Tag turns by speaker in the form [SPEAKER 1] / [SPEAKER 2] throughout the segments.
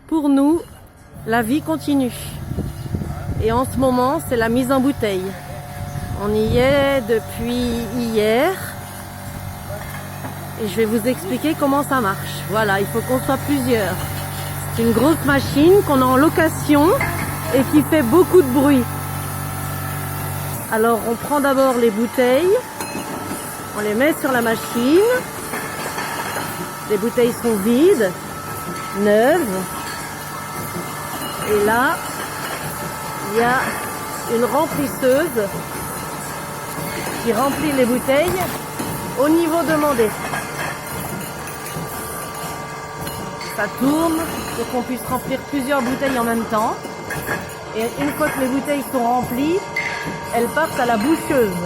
[SPEAKER 1] Pour nous, la vie continue. Et en ce moment, c'est la mise en bouteille. On y est depuis hier. Et je vais vous expliquer comment ça marche. Voilà, il faut qu'on soit plusieurs. C'est une grosse machine qu'on a en location et qui fait beaucoup de bruit. Alors, on prend d'abord les bouteilles. On les met sur la machine. Les bouteilles sont vides, neuves. Et là, il y a une remplisseuse qui remplit les bouteilles au niveau demandé. Ça tourne pour qu'on puisse remplir plusieurs bouteilles en même temps. Et une fois que les bouteilles sont remplies, elles partent à la boucheuse.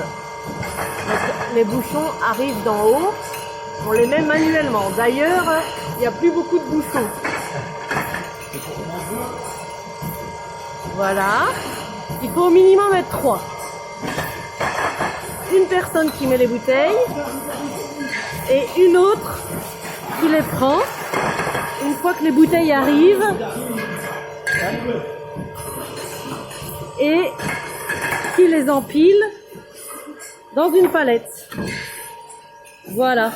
[SPEAKER 1] Donc les bouchons arrivent d'en haut, on les met manuellement. D'ailleurs, il n'y a plus beaucoup de bouchons. Voilà. Il faut au minimum être 3. Une personne qui met les bouteilles et une autre qui les prend. Une fois que les bouteilles arrivent et qui les empile dans une palette. Voilà.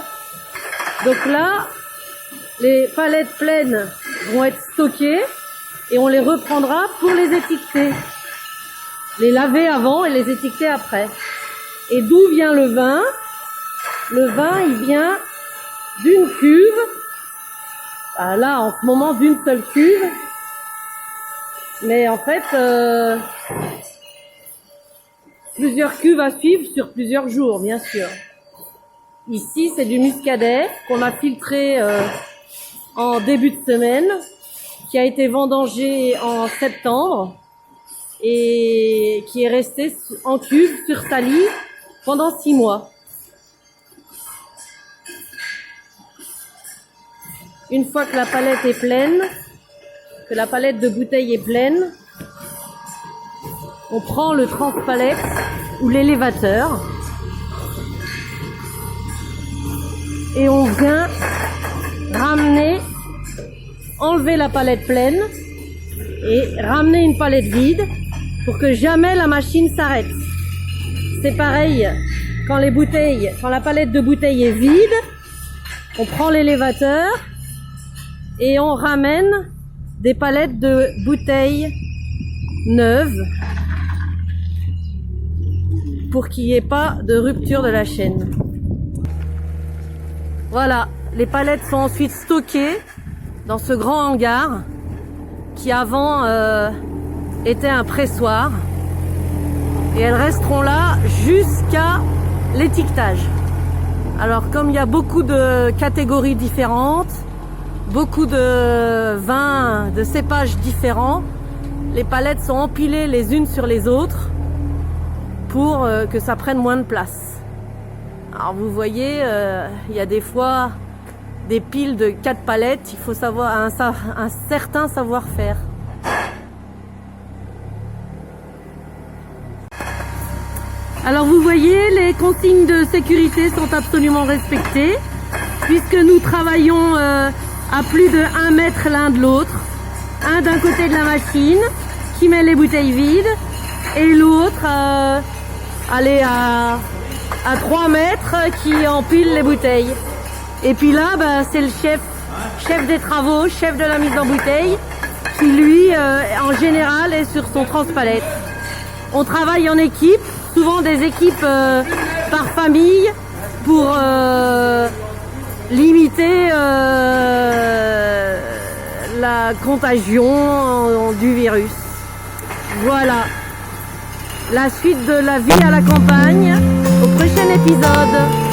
[SPEAKER 1] Donc là, les palettes pleines vont être stockées et on les reprendra pour les étiqueter. Les laver avant et les étiqueter après. Et d'où vient le vin? Le vin, il vient d'une cuve. Là, en ce moment, d'une seule cuve. Mais en fait, plusieurs cuves à suivre sur plusieurs jours, bien sûr. Ici, c'est du muscadet qu'on a filtré en début de semaine, qui a été vendangé en septembre et qui est resté en cuve sur sali pendant 6 mois. Une fois que la palette est pleine, que la palette de bouteilles est pleine, on prend le transpalette ou l'élévateur et on vient ramener, enlever la palette pleine et ramener une palette vide pour que jamais la machine s'arrête. C'est pareil quand la palette de bouteilles est vide, on prend l'élévateur et on ramène des palettes de bouteilles neuves pour qu'il n'y ait pas de rupture de la chaîne. Voilà, les palettes sont ensuite stockées dans ce grand hangar qui avant était un pressoir et elles resteront là jusqu'à l'étiquetage. Alors comme il y a beaucoup de catégories différentes, beaucoup de vins, de cépages différents, les palettes sont empilées les unes sur les autres pour que ça prenne moins de place. Alors vous voyez, il y a des fois des piles de 4 palettes, il faut savoir un certain savoir-faire. Alors vous voyez, les consignes de sécurité sont absolument respectées puisque nous travaillons à plus de 1 mètre l'un de l'autre. Un d'un côté de la machine qui met les bouteilles vides et l'autre aller à 3 mètres qui empile les bouteilles. Et puis là, c'est le chef des travaux, chef de la mise en bouteille qui lui, en général, est sur son transpalette. On travaille en équipe, souvent des équipes par famille pour limiter la contagion du virus. Voilà. La suite de la vie à la campagne au prochain épisode.